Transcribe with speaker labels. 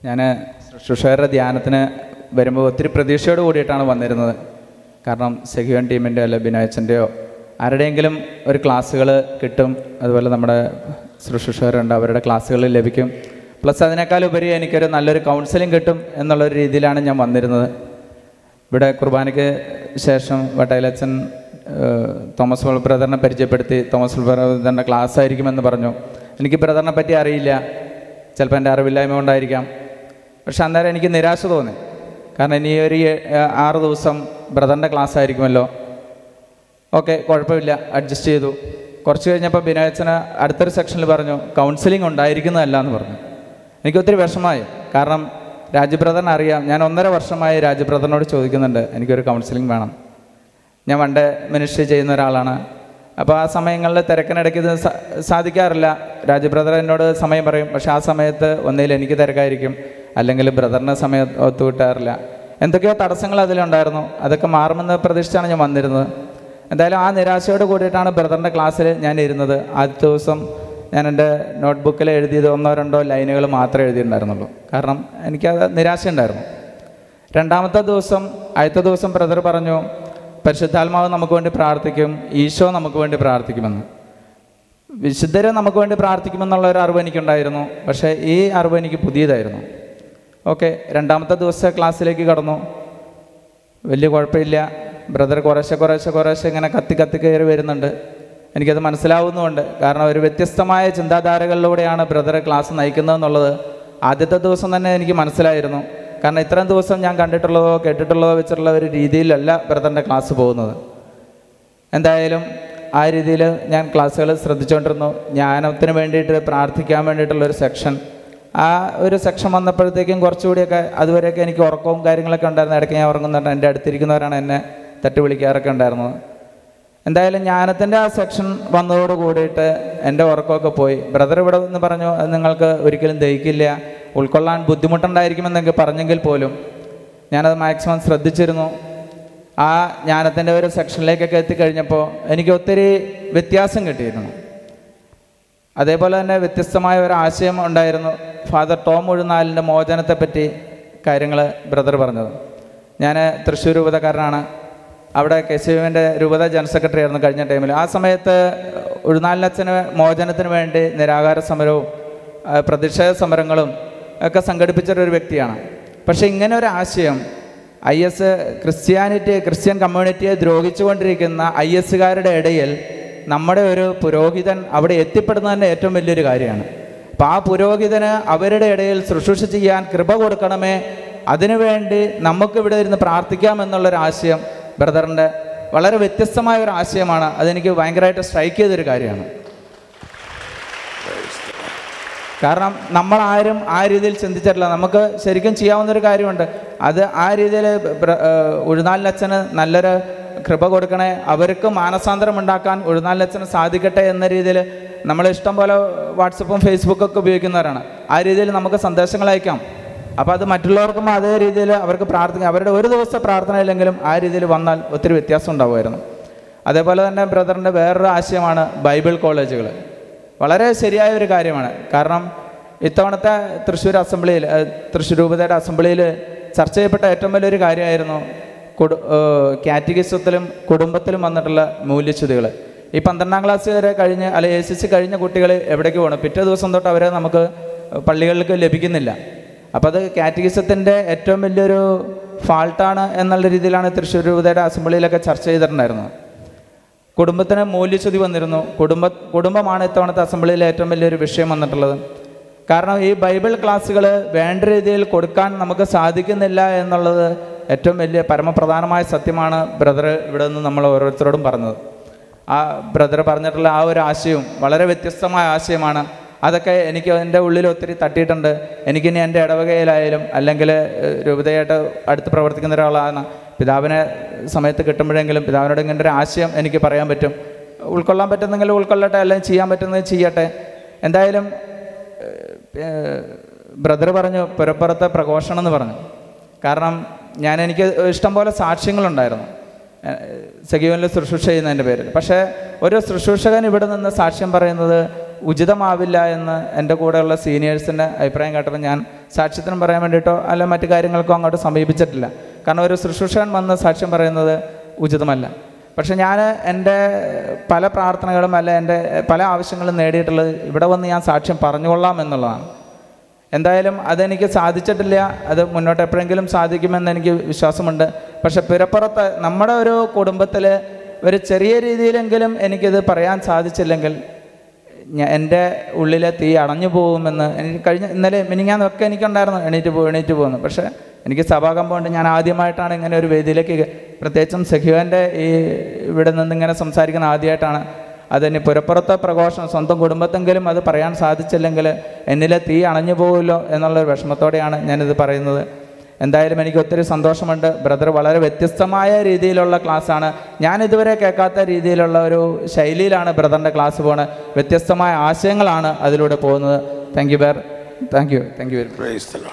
Speaker 1: ഞാൻ ശുശ്രൂഷകരുടെ ധ്യാനത്തിന് വരുമ്പോൾ ഒത്തിരി പ്രതീക്ഷയോട് കൂടിയിട്ടാണ് വന്നിരുന്നത്. കാരണം സെഹ്യോൻ ടീമിൻ്റെ അല്ല ബിനോയച്ചൻ്റെയോ ആരുടെയെങ്കിലും ഒരു ക്ലാസ്സുകൾ കിട്ടും, അതുപോലെ നമ്മുടെ ശുശ്രൂഷകരുണ്ട് അവരുടെ ക്ലാസ്സുകൾ ലഭിക്കും, പ്ലസ് അതിനേക്കാളുപരി എനിക്കൊരു നല്ലൊരു കൗൺസിലിംഗ് കിട്ടും എന്നുള്ളൊരു രീതിയിലാണ് ഞാൻ വന്നിരുന്നത്. ഇവിടെ കുർബാനയ്ക്ക് ശേഷം വട്ടയിലച്ചൻ തോമസ് പോൾ ബ്രദറിനെ പരിചയപ്പെടുത്തി. തോമസ് പോൾ ബ്രദറിൻ്റെ ക്ലാസ് ആയിരിക്കുമെന്ന് പറഞ്ഞു. എനിക്ക് ബ്രദറിനെ പറ്റി അറിയില്ല, ചിലപ്പോൾ എൻ്റെ അറിവില്ലായ്മ കൊണ്ടായിരിക്കാം. പക്ഷെ അന്നേരം എനിക്ക് നിരാശ തോന്നി. കാരണം ഇനി ഒരു 6 ദിവസം ബ്രദറിൻ്റെ ക്ലാസ് ആയിരിക്കുമല്ലോ. ഓക്കെ, കുഴപ്പമില്ല, അഡ്ജസ്റ്റ് ചെയ്തു. കുറച്ച് കഴിഞ്ഞപ്പോൾ ബിനോയച്ചന് അടുത്തൊരു സെക്ഷനിൽ പറഞ്ഞു കൗൺസിലിംഗ് ഉണ്ടായിരിക്കുന്നതല്ല എന്ന് പറഞ്ഞു. എനിക്കൊത്തിരി വിഷമമായി. കാരണം രാജബ്രദറിനെ അറിയാം, ഞാൻ 1.5 വർഷമായി രാജബ്രദറിനോട് ചോദിക്കുന്നുണ്ട് എനിക്കൊരു കൗൺസിലിംഗ് വേണം. ഞാൻ വൺ ഡേ മിനിസ്ട്രി ചെയ്യുന്ന ഒരാളാണ്. അപ്പോൾ ആ സമയങ്ങളിൽ തിരക്കിനിടയ്ക്ക് ഇത് സാധിക്കാറില്ല. രാജബ്രദർ എന്നോട് സമയം പറയും, പക്ഷേ ആ സമയത്ത് ഒന്നിൽ എനിക്ക് തിരക്കായിരിക്കും, അല്ലെങ്കിൽ ബ്രദറിന് സമയം ഒത്തു കിട്ടാറില്ല. എന്തൊക്കെയോ തടസ്സങ്ങൾ അതിലുണ്ടായിരുന്നു. അതൊക്കെ മാറുമെന്ന് പ്രതീക്ഷിച്ചാണ് ഞാൻ വന്നിരുന്നത്. എന്തായാലും ആ നിരാശയോട് കൂടിയിട്ടാണ് ബ്രദറിൻ്റെ ക്ലാസ്സിൽ ഞാൻ ഇരുന്നത്. ആദ്യത്തെ ദിവസം ഞാൻ എൻ്റെ നോട്ട്ബുക്കിൽ എഴുതിയത് 1-2 ലൈനുകൾ മാത്രമേ എഴുതിയിട്ടുണ്ടായിരുന്നുള്ളൂ. കാരണം എനിക്കത് നിരാശയുണ്ടായിരുന്നു. രണ്ടാമത്തെ ദിവസം, ആദ്യത്തെ ദിവസം ബ്രദർ പറഞ്ഞു പരിശുദ്ധാത്മാവ് നമുക്ക് വേണ്ടി പ്രാർത്ഥിക്കും, ഈശോ നമുക്ക് വേണ്ടി പ്രാർത്ഥിക്കുമെന്ന്. വിശുദ്ധരെ നമുക്ക് വേണ്ടി പ്രാർത്ഥിക്കുമെന്നുള്ള ഒരു അറിവ് എനിക്കുണ്ടായിരുന്നു. പക്ഷേ ഈ അറിവ് എനിക്ക് പുതിയതായിരുന്നു. ഓക്കെ, രണ്ടാമത്തെ ദിവസത്തെ ക്ലാസ്സിലേക്ക് കടന്നു. വലിയ കുഴപ്പമില്ല. ബ്രദർ കുറേശ്ശെ ഇങ്ങനെ കത്തി കയറി വരുന്നുണ്ട്. എനിക്കത് മനസ്സിലാവുന്നുമുണ്ട്. കാരണം ഒരു വ്യത്യസ്തമായ ചിന്താധാരകളിലൂടെയാണ് ബ്രദർ ക്ലാസ് നയിക്കുന്നതെന്നുള്ളത് ആദ്യത്തെ ദിവസം തന്നെ എനിക്ക് മനസ്സിലായിരുന്നു. കാരണം ഇത്രയും ദിവസം ഞാൻ കണ്ടിട്ടുള്ളതോ കേട്ടിട്ടുള്ളതോ വെച്ചിട്ടുള്ള ഒരു രീതിയിലല്ല ബ്രദറിൻ്റെ ക്ലാസ് പോകുന്നത്. എന്തായാലും ആ രീതിയിൽ ഞാൻ ക്ലാസ്സുകൾ ശ്രദ്ധിച്ചുകൊണ്ടിരുന്നു. ജ്ഞാനത്തിന് വേണ്ടിയിട്ട് പ്രാർത്ഥിക്കാൻ വേണ്ടിയിട്ടുള്ളൊരു സെക്ഷൻ, ആ ഒരു സെക്ഷൻ വന്നപ്പോഴത്തേക്കും കുറച്ചുകൂടിയൊക്കെ അതുവരെയൊക്കെ എനിക്ക് ഉറക്കവും കാര്യങ്ങളൊക്കെ ഉണ്ടായിരുന്നു. ഇടയ്ക്ക് ഞാൻ ഉറങ്ങുന്നുണ്ട്. എൻ്റെ അടുത്തിരിക്കുന്നവരാണ് എന്നെ തട്ടി വിളിക്കാറൊക്കെ ഉണ്ടായിരുന്നത്. എന്തായാലും ജ്ഞാനത്തിൻ്റെ ആ സെക്ഷൻ വന്നതോട് കൂടിയിട്ട് എൻ്റെ ഉറക്കമൊക്കെ പോയി. ബ്രദർ ഇവിടെ നിന്ന് പറഞ്ഞു അത് നിങ്ങൾക്ക് ഒരിക്കലും ദഹിക്കില്ല, ഉൾക്കൊള്ളാൻ ബുദ്ധിമുട്ടുണ്ടായിരിക്കുമെന്നൊക്കെ പറഞ്ഞെങ്കിൽ പോലും ഞാനത് മാക്സിമം ശ്രദ്ധിച്ചിരുന്നു. ആ ജ്ഞാനത്തിൻ്റെ ഒരു സെക്ഷനിലേക്കൊക്കെ എത്തിക്കഴിഞ്ഞപ്പോൾ എനിക്ക് ഒത്തിരി വ്യത്യാസം കിട്ടിയിരുന്നു. അതേപോലെ തന്നെ വ്യത്യസ്തമായ ഒരു ആശയം ഉണ്ടായിരുന്നു. ഫാദർ ടോം ഉഴുന്നാലിൻ്റെ മോചനത്തെപ്പറ്റി കാര്യങ്ങൾ ബ്രദർ പറഞ്ഞത്. ഞാൻ തൃശ്ശൂർ രൂപതക്കാരനാണ്. അവിടെ KCVൻ്റെ രൂപത ജനറൽ സെക്രട്ടറി ആയിരുന്നു കഴിഞ്ഞ ടൈമിൽ. ആ സമയത്ത് ഉഴുന്നാലിനച്ഛന് മോചനത്തിന് വേണ്ടി നിരാഹാര സമരവും പ്രതിഷേധ സമരങ്ങളും ഒക്കെ സംഘടിപ്പിച്ചൊരു വ്യക്തിയാണ്. പക്ഷേ ഇങ്ങനെ ഒരു ആശയം ക്രിസ്ത്യൻ കമ്മ്യൂണിറ്റിയെ ദ്രോഹിച്ചുകൊണ്ടിരിക്കുന്ന IS-കാരുടെ ഇടയിൽ നമ്മുടെ ഒരു പുരോഹിതൻ അവിടെ എത്തിപ്പെടുന്നത് തന്നെ ഏറ്റവും വലിയൊരു കാര്യമാണ്. അപ്പോൾ ആ പുരോഹിതന് അവരുടെ ഇടയിൽ ശുശ്രൂഷ ചെയ്യാൻ കൃപ കൊടുക്കണമേ, അതിനുവേണ്ടി നമുക്കിവിടെ ഇരുന്ന് പ്രാർത്ഥിക്കാമെന്നുള്ളൊരാശയം ബ്രദറിൻ്റെ വളരെ വ്യത്യസ്തമായ ഒരു ആശയമാണ്. അതെനിക്ക് ഭയങ്കരമായിട്ട് സ്ട്രൈക്ക് ചെയ്തൊരു കാര്യമാണ്. കാരണം നമ്മളാരും ആ രീതിയിൽ ചിന്തിച്ചിട്ടില്ല. നമുക്ക് ശരിക്കും ചെയ്യാവുന്നൊരു കാര്യമുണ്ട്. അത് ആ രീതിയിൽ ഉഴുന്നാലിനച്ഛന് നല്ലൊരു കൃപ കൊടുക്കണേ, അവർക്ക് മാനസാന്തരം ഉണ്ടാക്കാൻ ഉഴുന്നാലിനച്ഛന് സാധിക്കട്ടെ എന്ന രീതിയിൽ നമ്മൾ ഇഷ്ടം പോലെ വാട്സപ്പും ഫേസ്ബുക്കൊക്കെ ഉപയോഗിക്കുന്നവരാണ്. ആ രീതിയിൽ നമുക്ക് സന്ദേശങ്ങൾ അയക്കാം. അപ്പോൾ അത് മറ്റുള്ളവർക്കും അതേ രീതിയിൽ അവർക്ക് പ്രാർത്ഥിക്കാം. അവരുടെ ഒരു ദിവസത്തെ പ്രാർത്ഥനയില്ലെങ്കിലും ആ രീതിയിൽ വന്നാൽ ഒത്തിരി വ്യത്യാസം ഉണ്ടാവുമായിരുന്നു. അതേപോലെ തന്നെ ബ്രദറിൻ്റെ വേറൊരു ആശയമാണ് ബൈബിൾ കോളേജുകൾ. വളരെ ശരിയായ ഒരു കാര്യമാണ്. കാരണം ഇത്തവണത്തെ തൃശ്ശൂർ രൂപതയുടെ അസംബ്ലിയിൽ ചർച്ച ചെയ്യപ്പെട്ട ഏറ്റവും വലിയൊരു കാര്യമായിരുന്നു കാറ്റഗിസത്തിലും കുടുംബത്തിലും വന്നിട്ടുള്ള മൂല്യച്യുതികൾ. ഈ 12ാം ക്ലാസ് വരെ കഴിഞ്ഞ് അല്ലെങ്കിൽ SSC കഴിഞ്ഞ കുട്ടികൾ എവിടേക്ക് പോകണം? പിറ്റേ ദിവസം തൊട്ട് അവരെ നമുക്ക് പള്ളികളിലേക്ക് ലഭിക്കുന്നില്ല. അപ്പോൾ അത് കാറ്റഗിസത്തിൻ്റെ ഏറ്റവും വലിയൊരു ഫാൾട്ടാണ് എന്നുള്ള രീതിയിലാണ് തൃശ്ശൂർ രൂപതയുടെ അസംബ്ലിയിലൊക്കെ ചർച്ച ചെയ്തിട്ടുണ്ടായിരുന്നത്. കുടുംബത്തിന് മൂല്യച്യുതി വന്നിരുന്നു. കുടുംബമാണ് ഇത്തവണത്തെ അസംബ്ലിയിലെ ഏറ്റവും വലിയൊരു വിഷയം വന്നിട്ടുള്ളത്. കാരണം ഈ ബൈബിൾ ക്ലാസ്സുകൾ വേണ്ട രീതിയിൽ കൊടുക്കാൻ നമുക്ക് സാധിക്കുന്നില്ല എന്നുള്ളത് ഏറ്റവും വലിയ പരമപ്രധാനമായ സത്യമാണ് ബ്രദർ ഇവിടെ നിന്ന് നമ്മൾ ഓരോരുത്തരോടും പറഞ്ഞത്. ആ ബ്രദർ പറഞ്ഞിട്ടുള്ള ആ ഒരു ആശയവും വളരെ വ്യത്യസ്തമായ ആശയമാണ്. അതൊക്കെ എനിക്ക് എൻ്റെ ഉള്ളിൽ ഒത്തിരി തട്ടിയിട്ടുണ്ട്. എനിക്കിനി എൻ്റെ ഇടവകയിലായാലും അല്ലെങ്കിൽ രൂപതയായിട്ട് അടുത്ത് പ്രവർത്തിക്കുന്ന ഒരാളാണ്, പിതാവിനെ സമയത്ത് കിട്ടുമ്പോഴെങ്കിലും പിതാവിനോട് ഇങ്ങനെ ഒരു ആശയം എനിക്ക് പറയാൻ പറ്റും. ഉൾക്കൊള്ളാൻ പറ്റുന്നെങ്കിൽ ഉൾക്കൊള്ളട്ടെ, അല്ലെങ്കിൽ ചെയ്യാൻ പറ്റുന്നത് ചെയ്യട്ടെ. എന്തായാലും ബ്രദർ പറഞ്ഞു പുരപ്പുറത്തെ പ്രഘോഷണം എന്ന് പറഞ്ഞു. കാരണം എനിക്ക് ഇഷ്ടം പോലെ സാക്ഷ്യങ്ങളുണ്ടായിരുന്നു സെഗിയോനിൽ ശുശ്രൂഷ ചെയ്യുന്നതിൻ്റെ പേരിൽ. പക്ഷേ ഒരു ശുശ്രൂഷകൻ ഇവിടെ നിന്ന് സാക്ഷ്യം പറയുന്നത് ഉചിതമാവില്ല എന്ന് എൻ്റെ കൂടെയുള്ള സീനിയേഴ്സിൻ്റെ അഭിപ്രായം കേട്ടപ്പോൾ ഞാൻ സാക്ഷ്യത്തിനും പറയാൻ വേണ്ടിയിട്ടോ അല്ല മറ്റു കാര്യങ്ങൾക്കോ അങ്ങോട്ട് സമീപിച്ചിട്ടില്ല. കാരണം ഒരു ശുശ്രൂഷകൻ വന്ന് സാക്ഷ്യം പറയുന്നത് ഉചിതമല്ല. പക്ഷെ ഞാൻ എൻ്റെ പല പ്രാർത്ഥനകളും അല്ല എൻ്റെ പല ആവശ്യങ്ങളും നേടിയിട്ടുള്ളത് ഇവിടെ വന്ന് ഞാൻ സാക്ഷ്യം പറഞ്ഞുകൊള്ളാം എന്നുള്ളതാണ്. എന്തായാലും അതെനിക്ക് സാധിച്ചിട്ടില്ല. അത് മുന്നോട്ട് എപ്പോഴെങ്കിലും സാധിക്കുമെന്ന് എനിക്ക് വിശ്വാസമുണ്ട്. പക്ഷെ പിറപ്പുറത്ത് നമ്മുടെ ഒരു കുടുംബത്തിൽ ഒരു ചെറിയ രീതിയിലെങ്കിലും എനിക്കിത് പറയാൻ സാധിച്ചില്ലെങ്കിൽ എൻ്റെ ഉള്ളിലെ തീ അണഞ്ഞു പോകുമെന്ന് എനിക്ക് ഇന്നലെ മിനിങ്ങാന്നൊക്കെ എനിക്കുണ്ടായിരുന്നു, എണീറ്റ് പോകുന്നു. പക്ഷേ എനിക്ക് സഭാകമ്പമുണ്ട്. ഞാൻ ആദ്യമായിട്ടാണ് ഇങ്ങനെ ഒരു വേദിയിലേക്ക്, പ്രത്യേകിച്ചും സഖിയോൻ്റെ ഈ ഇവിടെ നിന്നിങ്ങനെ സംസാരിക്കുന്ന ആദ്യമായിട്ടാണ്. അതിന് പുറപ്പുറത്തെ പ്രഘോഷണം സ്വന്തം കുടുംബത്തെങ്കിലും അത് പറയാൻ സാധിച്ചില്ലെങ്കിൽ എന്നിലെ തീ അണഞ്ഞു പോകുമല്ലോ എന്നുള്ളൊരു വിഷമത്തോടെയാണ് ഞാനിത് പറയുന്നത്. എന്തായാലും എനിക്ക് ഒത്തിരി സന്തോഷമുണ്ട്. ബ്രദർ വളരെ വ്യത്യസ്തമായ രീതിയിലുള്ള ക്ലാസ്സാണ്. ഞാൻ ഇതുവരെ കേൾക്കാത്ത രീതിയിലുള്ള ഒരു ശൈലിയിലാണ് ബ്രദറിൻ്റെ ക്ലാസ് പോകുന്നത്. വ്യത്യസ്തമായ ആശയങ്ങളാണ് അതിലൂടെ പോകുന്നത്. Thank you very much.